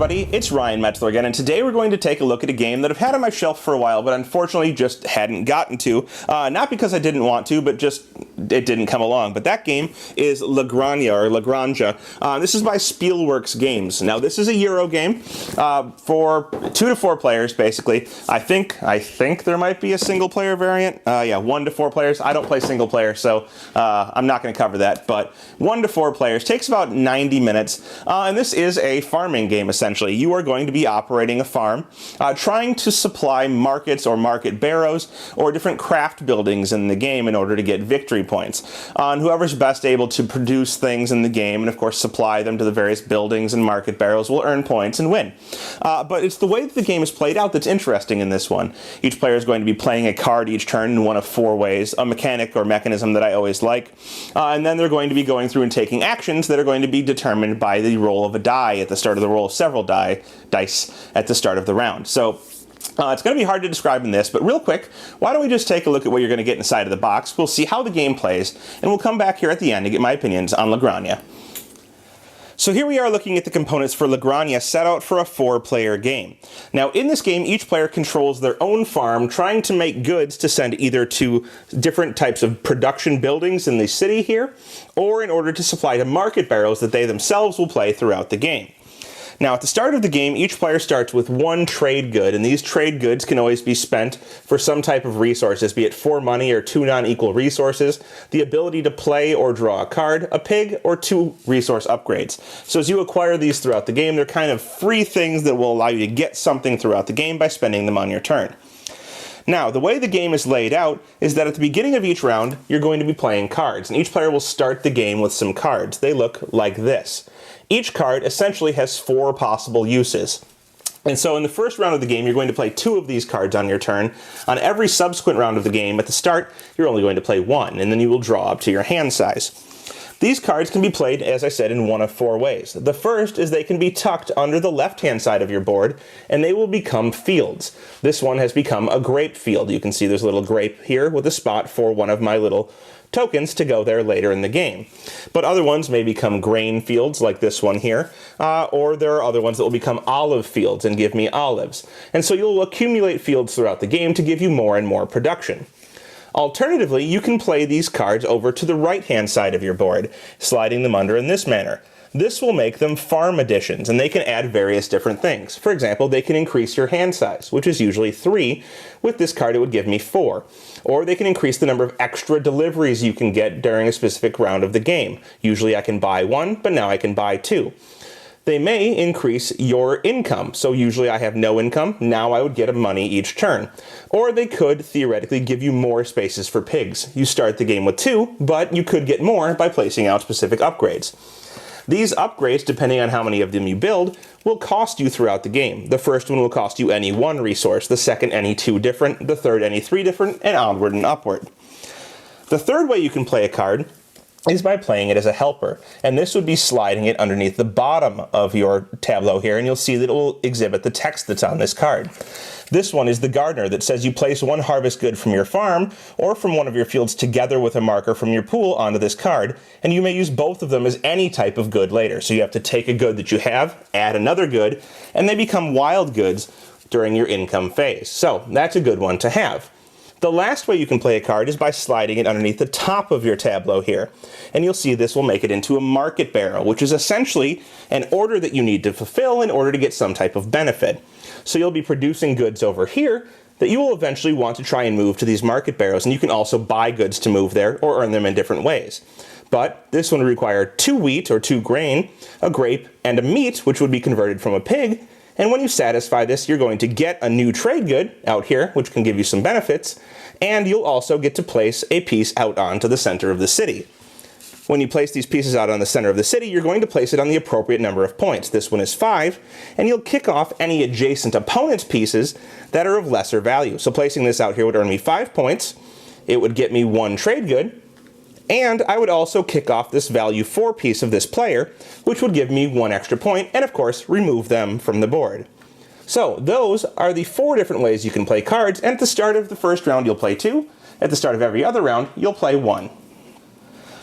everybody, it's Ryan Metzler again, and today we're going to take a look at a game that I've had on my shelf for a while, but unfortunately just hadn't gotten to. Not because I didn't want to, but just it didn't come along. But that game is Granja. This is by Spielworks Games. Now, this is a Euro game for 2 to 4 players, basically. I think there might be a single-player variant. Yeah, 1 to 4 players. I don't play single-player, so I'm not going to cover that. But 1 to 4 players takes about 90 minutes, and this is a farming game, essentially. You are going to be operating a farm, trying to supply markets or market barrows or different craft buildings in the game in order to get victory points. And whoever's best able to produce things in the game and, of course, supply them to the various buildings and market barrows will earn points and win. But it's the way that the game is played out that's interesting in this one. Each player is going to be playing a card each turn in one of 4 ways, a mechanic or mechanism that I always like, and then they're going to be going through and taking actions that are going to be determined by the roll of a die at the start of the roll of several dice at the start of the round. So it's going to be hard to describe in this, but real quick, why don't we just take a look at what you're going to get inside of the box. We'll see how the game plays, and we'll come back here at the end to get my opinions on Granja. So here we are looking at the components for Granja set out for a 4-player game. Now in this game, each player controls their own farm, trying to make goods to send either to different types of production buildings in the city here, or in order to supply to market barrows that they themselves will play throughout the game. Now, at the start of the game, each player starts with 1 trade good, and these trade goods can always be spent for some type of resources, be it 4 money or 2 non-equal resources, the ability to play or draw a card, a pig, or 2 resource upgrades. So as you acquire these throughout the game, they're kind of free things that will allow you to get something throughout the game by spending them on your turn. Now, the way the game is laid out is that at the beginning of each round, you're going to be playing cards, and each player will start the game with some cards. They look like this. Each card essentially has 4 possible uses. And so in the first round of the game, you're going to play 2 of these cards on your turn. On every subsequent round of the game, at the start, you're only going to play 1, and then you will draw up to your hand size. These cards can be played, as I said, in one of 4 ways. The first is they can be tucked under the left-hand side of your board, and they will become fields. This one has become a grape field. You can see there's a little grape here with a spot for one of my little tokens to go there later in the game. But other ones may become grain fields, like this one here, or there are other ones that will become olive fields and give me olives. And so you'll accumulate fields throughout the game to give you more and more production. Alternatively, you can play these cards over to the right-hand side of your board, sliding them under in this manner. This will make them farm additions, and they can add various different things. For example, they can increase your hand size, which is usually 3. With this card, it would give me 4. Or they can increase the number of extra deliveries you can get during a specific round of the game. Usually I can buy 1, but now I can buy 2. They may increase your income. So usually I have no income, now I would get a money each turn. Or they could theoretically give you more spaces for pigs. You start the game with 2, but you could get more by placing out specific upgrades. These upgrades, depending on how many of them you build, will cost you throughout the game. The first one will cost you any 1 resource, the second any 2 different, the third any 3 different, and onward and upward. The third way you can play a card is by playing it as a helper, and this would be sliding it underneath the bottom of your tableau here, and you'll see that it will exhibit the text that's on this card. This one is the gardener that says you place 1 harvest good from your farm or from one of your fields together with a marker from your pool onto this card, and you may use both of them as any type of good later. So you have to take a good that you have, add another good, and they become wild goods during your income phase. So that's a good one to have. The last way you can play a card is by sliding it underneath the top of your tableau here. And you'll see this will make it into a market barrow, which is essentially an order that you need to fulfill in order to get some type of benefit. So you'll be producing goods over here that you will eventually want to try and move to these market barrows, and you can also buy goods to move there or earn them in different ways. But this one would require 2 wheat or 2 grain, a grape, and a meat, which would be converted from a pig. And when you satisfy this, you're going to get a new trade good out here, which can give you some benefits, and you'll also get to place a piece out onto the center of the city. When you place these pieces out on the center of the city, you're going to place it on the appropriate number of points. This one is 5, and you'll kick off any adjacent opponent's pieces that are of lesser value. So placing this out here would earn me 5 points, it would get me 1 trade good, and I would also kick off this value 4 piece of this player, which would give me 1 extra point, and of course, remove them from the board. So those are the 4 different ways you can play cards, and at the start of the first round you'll play 2, at the start of every other round you'll play 1.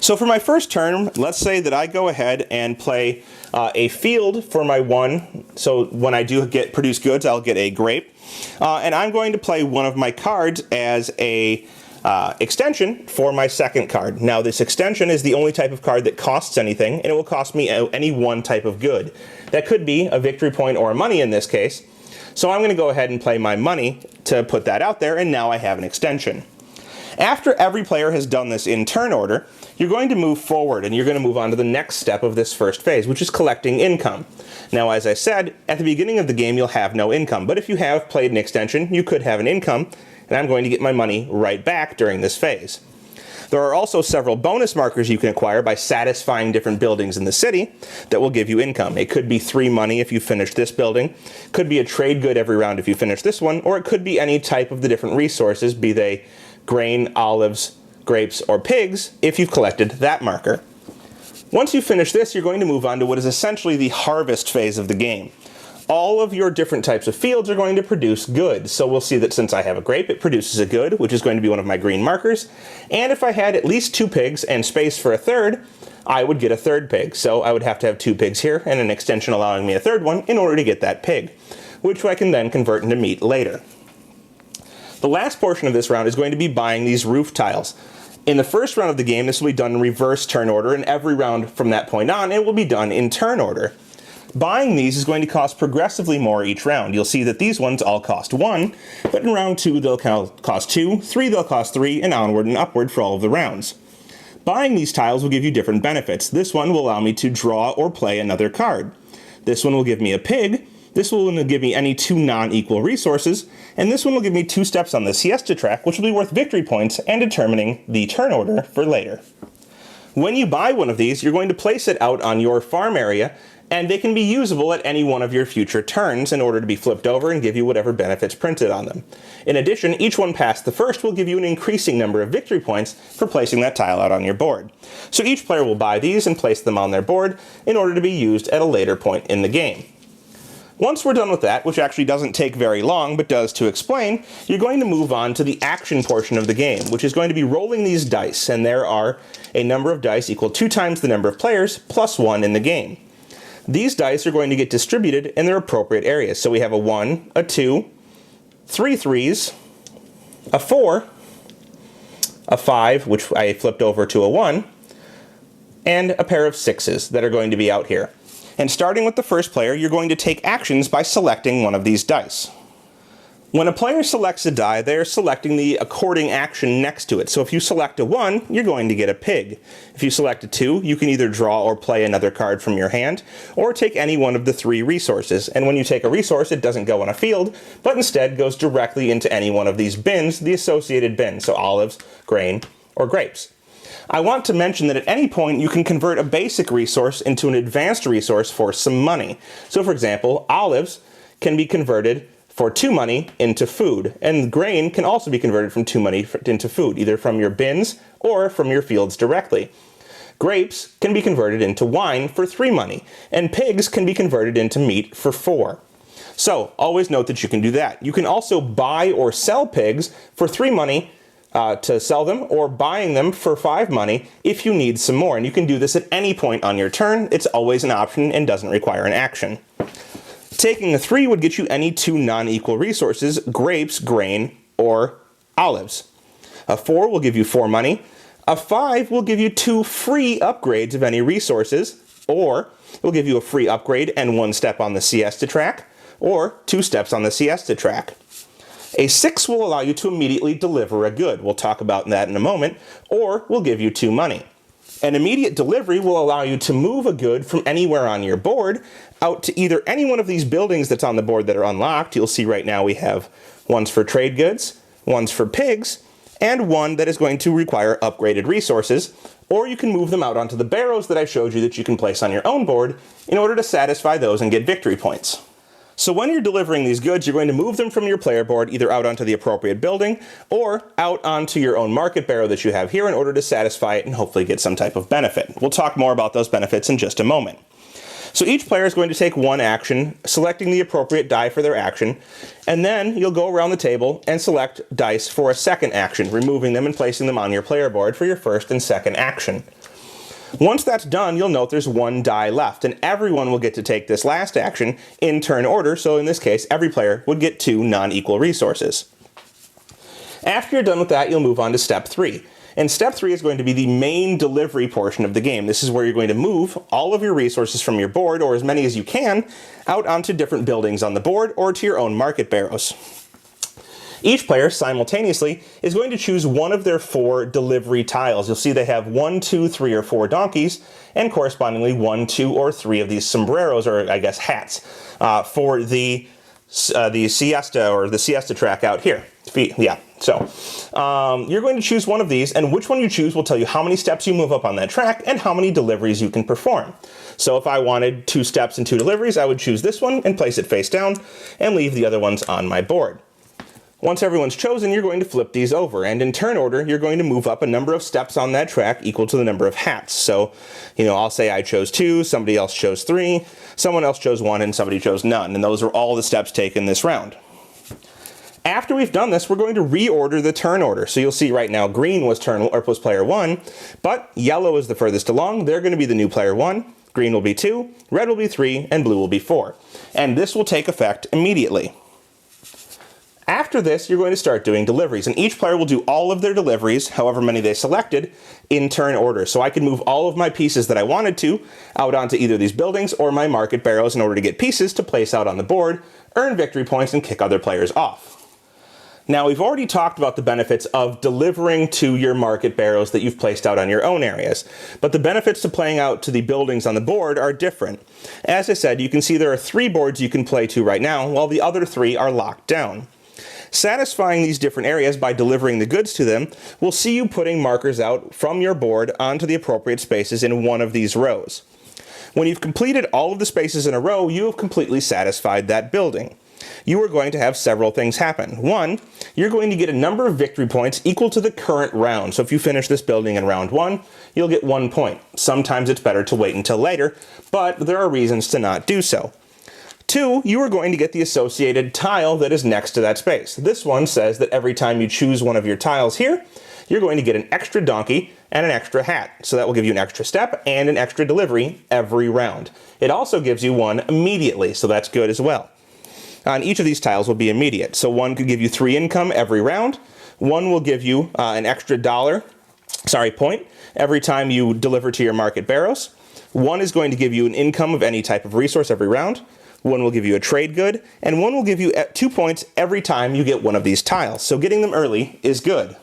So for my first turn, let's say that I go ahead and play a field for my 1. So when I do produce goods, I'll get a grape. And I'm going to play one of my cards as a extension for my second card. Now this extension is the only type of card that costs anything, and it will cost me any one type of good. That could be a victory point or a money in this case. So I'm going to go ahead and play my money to put that out there, and now I have an extension. After every player has done this in turn order, you're going to move forward and you're going to move on to the next step of this first phase, which is collecting income. Now, as I said, at the beginning of the game you'll have no income, but if you have played an extension, you could have an income, and I'm going to get my money right back during this phase. There are also several bonus markers you can acquire by satisfying different buildings in the city that will give you income. It could be 3 money if you finish this building, could be a trade good every round if you finish this one, or it could be any type of the different resources, be they grain, olives, grapes, or pigs, if you've collected that marker. Once you finish this, you're going to move on to what is essentially the harvest phase of the game. All of your different types of fields are going to produce goods. So we'll see that since I have a grape, it produces a good, which is going to be one of my green markers. And if I had at least 2 pigs and space for a third, I would get a third pig. So I would have to have 2 pigs here and an extension allowing me a third one in order to get that pig, which I can then convert into meat later. The last portion of this round is going to be buying these roof tiles. In the first round of the game, this will be done in reverse turn order, and every round from that point on, it will be done in turn order. Buying these is going to cost progressively more each round. You'll see that these ones all cost 1, but in round 2 they'll cost 2, 3 they'll cost 3, and onward and upward for all of the rounds. Buying these tiles will give you different benefits. This one will allow me to draw or play another card. This one will give me a pig, this one will give me any 2 non-equal resources, and this one will give me 2 steps on the siesta track, which will be worth victory points and determining the turn order for later. When you buy one of these, you're going to place it out on your farm area, and they can be usable at any one of your future turns in order to be flipped over and give you whatever benefits printed on them. In addition, each one past the first will give you an increasing number of victory points for placing that tile out on your board. So each player will buy these and place them on their board in order to be used at a later point in the game. Once we're done with that, which actually doesn't take very long, but does to explain, you're going to move on to the action portion of the game, which is going to be rolling these dice, and there are a number of dice equal 2 times the number of players plus 1 in the game. These dice are going to get distributed in their appropriate areas. So we have a 1, a 2, 3 3s, a 4, a 5, which I flipped over to a 1, and a pair of 6s that are going to be out here. And starting with the first player, you're going to take actions by selecting one of these dice. When a player selects a die, they are selecting the according action next to it. So if you select a 1, you're going to get a pig. If you select a 2, you can either draw or play another card from your hand, or take any one of the 3 resources. And when you take a resource, it doesn't go on a field, but instead goes directly into any one of these bins, the associated bins, so olives, grain, or grapes. I want to mention that at any point you can convert a basic resource into an advanced resource for some money. So for example, olives can be converted for 2 money into food, and grain can also be converted from 2 money into food, either from your bins or from your fields directly. Grapes can be converted into wine for 3 money, and pigs can be converted into meat for 4. So always note that you can do that. You can also buy or sell pigs for 3 money to sell them, or buying them for 5 money if you need some more. And you can do this at any point on your turn. It's always an option and doesn't require an action. Taking a 3 would get you any 2 non-equal resources, grapes, grain, or olives. A 4 will give you 4 money. A 5 will give you 2 free upgrades of any resources, or it will give you a free upgrade and 1 step on the siesta track, or 2 steps on the siesta track. A 6 will allow you to immediately deliver a good. We'll talk about that in a moment, or will give you 2 money. An immediate delivery will allow you to move a good from anywhere on your board out to either any one of these buildings that's on the board that are unlocked. You'll see right now we have ones for trade goods, ones for pigs, and one that is going to require upgraded resources, or you can move them out onto the barrows that I showed you that you can place on your own board in order to satisfy those and get victory points. So when you're delivering these goods, you're going to move them from your player board either out onto the appropriate building or out onto your own market barrow that you have here in order to satisfy it and hopefully get some type of benefit. We'll talk more about those benefits in just a moment. So each player is going to take 1 action, selecting the appropriate die for their action, and then you'll go around the table and select dice for a second action, removing them and placing them on your player board for your first and second action. Once that's done, you'll note there's one die left, and everyone will get to take this last action in turn order, so in this case, every player would get 2 non-equal resources. After you're done with that, you'll move on to step 3. And step 3 is going to be the main delivery portion of the game. This is where you're going to move all of your resources from your board, or as many as you can, out onto different buildings on the board or to your own market barrows. Each player simultaneously is going to choose one of their 4 delivery tiles. You'll see they have 1, 2, 3, or 4 donkeys, and correspondingly 1, 2, or 3 of these sombreros, or I guess hats, for the siesta, or the siesta track out here. Yeah, so you're going to choose one of these, and which one you choose will tell you how many steps you move up on that track and how many deliveries you can perform. So if I wanted 2 steps and 2 deliveries, I would choose this one and place it face down and leave the other ones on my board. Once everyone's chosen, you're going to flip these over, and in turn order, you're going to move up a number of steps on that track equal to the number of hats. So, I'll say I chose 2, somebody else chose 3, someone else chose 1, and somebody chose none, and those are all the steps taken this round. After we've done this, we're going to reorder the turn order. So you'll see right now green was player 1, but yellow is the furthest along. They're going to be the new player 1, green will be 2, red will be 3, and blue will be 4. And this will take effect immediately. After this, you're going to start doing deliveries, and each player will do all of their deliveries, however many they selected, in turn order. So I can move all of my pieces that I wanted to out onto either these buildings or my market barrows in order to get pieces to place out on the board, earn victory points, and kick other players off. Now, we've already talked about the benefits of delivering to your market barrows that you've placed out on your own areas, but the benefits to playing out to the buildings on the board are different. As I said, you can see there are 3 boards you can play to right now, while the other 3 are locked down. Satisfying these different areas by delivering the goods to them will see you putting markers out from your board onto the appropriate spaces in one of these rows. When you've completed all of the spaces in a row, you have completely satisfied that building. You are going to have several things happen. 1, you're going to get a number of victory points equal to the current round. So if you finish this building in round 1, you'll get 1 point. Sometimes it's better to wait until later, but there are reasons to not do so. 2, you are going to get the associated tile that is next to that space. This one says that every time you choose one of your tiles here, you're going to get an extra donkey and an extra hat. So that will give you an extra step and an extra delivery every round. It also gives you 1 immediately, so that's good as well. On each of these tiles will be immediate. So 1 could give you 3 income every round. 1 will give you an extra point every time you deliver to your market barrows. 1 is going to give you an income of any type of resource every round. 1 will give you a trade good, and 1 will give you 2 points every time you get one of these tiles. So getting them early is good.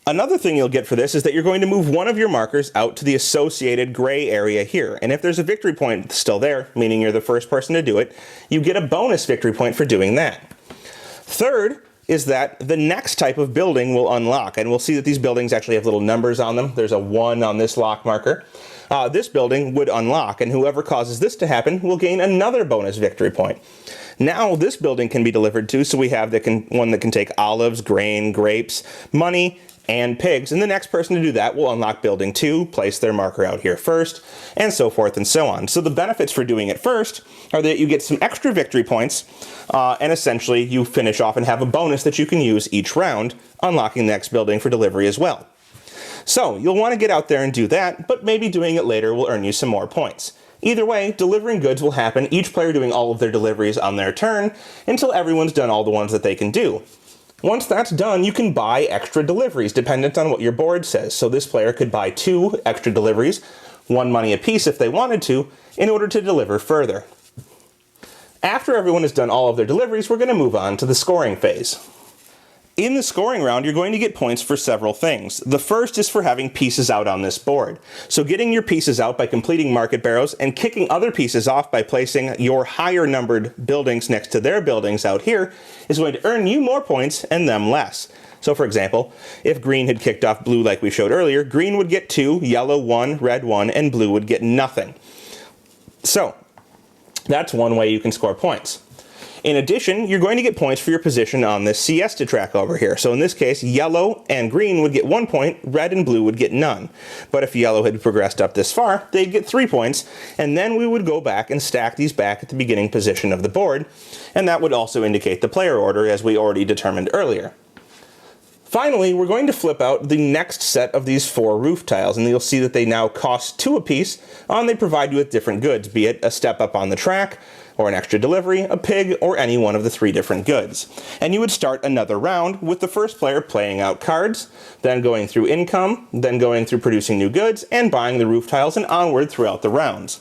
Another thing you'll get for this is that you're going to move one of your markers out to the associated gray area here. And if there's a victory point still there, meaning you're the first person to do it, you get a bonus victory point for doing that. Third is that the next type of building will unlock, and we'll see that these buildings actually have little numbers on them. There's a 1 on this lock marker. This building would unlock, and whoever causes this to happen will gain another bonus victory point. Now this building can be delivered to, so we have one that can take olives, grain, grapes, money, and pigs, and the next person to do that will unlock building 2, place their marker out here first, and so forth and so on. So the benefits for doing it first are that you get some extra victory points, and essentially you finish off and have a bonus that you can use each round, unlocking the next building for delivery as well. So you'll want to get out there and do that, but maybe doing it later will earn you some more points. Either way, delivering goods will happen, each player doing all of their deliveries on their turn, until everyone's done all the ones that they can do. Once that's done, you can buy extra deliveries, dependent on what your board says. So this player could buy 2 extra deliveries, 1 money apiece if they wanted to, in order to deliver further. After everyone has done all of their deliveries, we're going to move on to the scoring phase. In the scoring round, you're going to get points for several things. The first is for having pieces out on this board. So getting your pieces out by completing market barrows and kicking other pieces off by placing your higher numbered buildings next to their buildings out here is going to earn you more points and them less. So for example, if green had kicked off blue like we showed earlier, green would get 2, yellow 1, red 1, and blue would get nothing. So that's one way you can score points. In addition, you're going to get points for your position on this siesta track over here. So in this case, yellow and green would get 1 point, red and blue would get none. But if yellow had progressed up this far, they'd get 3 points, and then we would go back and stack these back at the beginning position of the board, and that would also indicate the player order as we already determined earlier. Finally, we're going to flip out the next set of these 4 roof tiles, and you'll see that they now cost 2 apiece, and they provide you with different goods, be it a step up on the track, or an extra delivery, a pig, or any one of the 3 different goods. And you would start another round with the first player playing out cards, then going through income, then going through producing new goods, and buying the roof tiles, and onward throughout the rounds.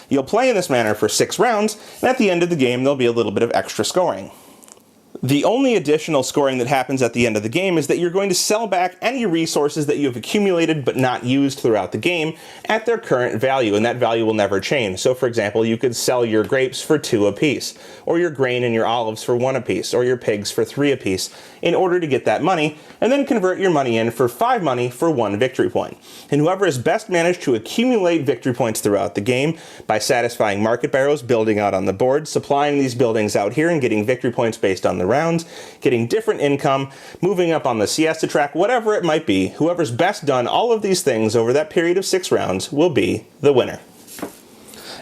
You'll play in this manner for 6 rounds, and at the end of the game there'll be a little bit of extra scoring. The only additional scoring that happens at the end of the game is that you're going to sell back any resources that you have accumulated but not used throughout the game at their current value, and that value will never change. So for example, you could sell your grapes for 2 apiece, or your grain and your olives for 1 apiece, or your pigs for 3 apiece, in order to get that money, and then convert your money in for 5 money for 1 victory point. And whoever has best managed to accumulate victory points throughout the game by satisfying market barrows, building out on the board, supplying these buildings out here and getting victory points based on the rounds, getting different income, moving up on the siesta track, whatever it might be, whoever's best done all of these things over that period of 6 rounds will be the winner.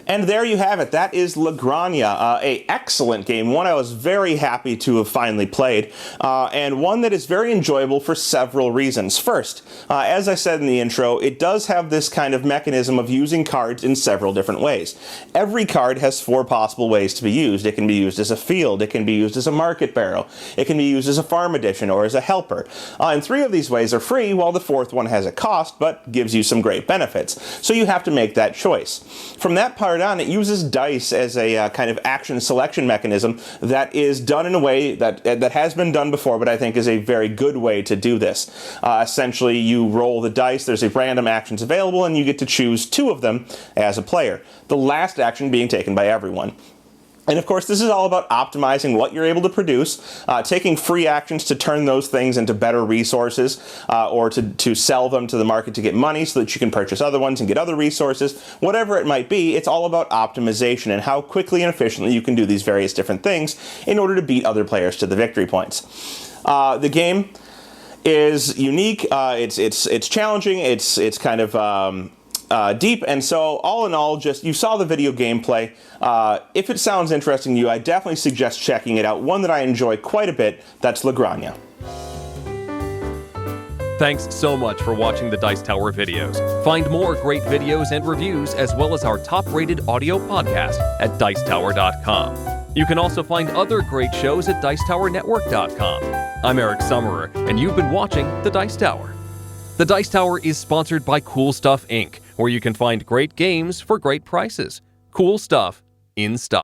And there you have it. That is La Granja, a excellent game, one I was very happy to have finally played, and one that is very enjoyable for several reasons. First, as I said in the intro, it does have this kind of mechanism of using cards in several different ways. Every card has 4 possible ways to be used. It can be used as a field, it can be used as a market barrow, it can be used as a farm addition, or as a helper. And 3 of these ways are free, while the 4th one has a cost, but gives you some great benefits. So you have to make that choice. From that part on, it uses dice as a kind of action selection mechanism that is done in a way that has been done before, but I think is a very good way to do this. Essentially, you roll the dice, there's a random actions available, and you get to choose 2 of them as a player, the last action being taken by everyone. And of course, this is all about optimizing what you're able to produce, taking free actions to turn those things into better resources, or to sell them to the market to get money so that you can purchase other ones and get other resources. Whatever it might be, it's all about optimization and how quickly and efficiently you can do these various different things in order to beat other players to the victory points. The game is unique, it's challenging, it's kind of deep, and so all in all, just you saw the video gameplay. If it sounds interesting to you, I definitely suggest checking it out. One that I enjoy quite a bit, that's La Granja. Thanks so much for watching the Dice Tower videos. Find more great videos and reviews, as well as our top-rated audio podcast at Dicetower.com. You can also find other great shows at Dicetowernetwork.com. I'm Eric Summerer, and you've been watching The Dice Tower. The Dice Tower is sponsored by Cool Stuff Inc., where you can find great games for great prices. Cool stuff in stock.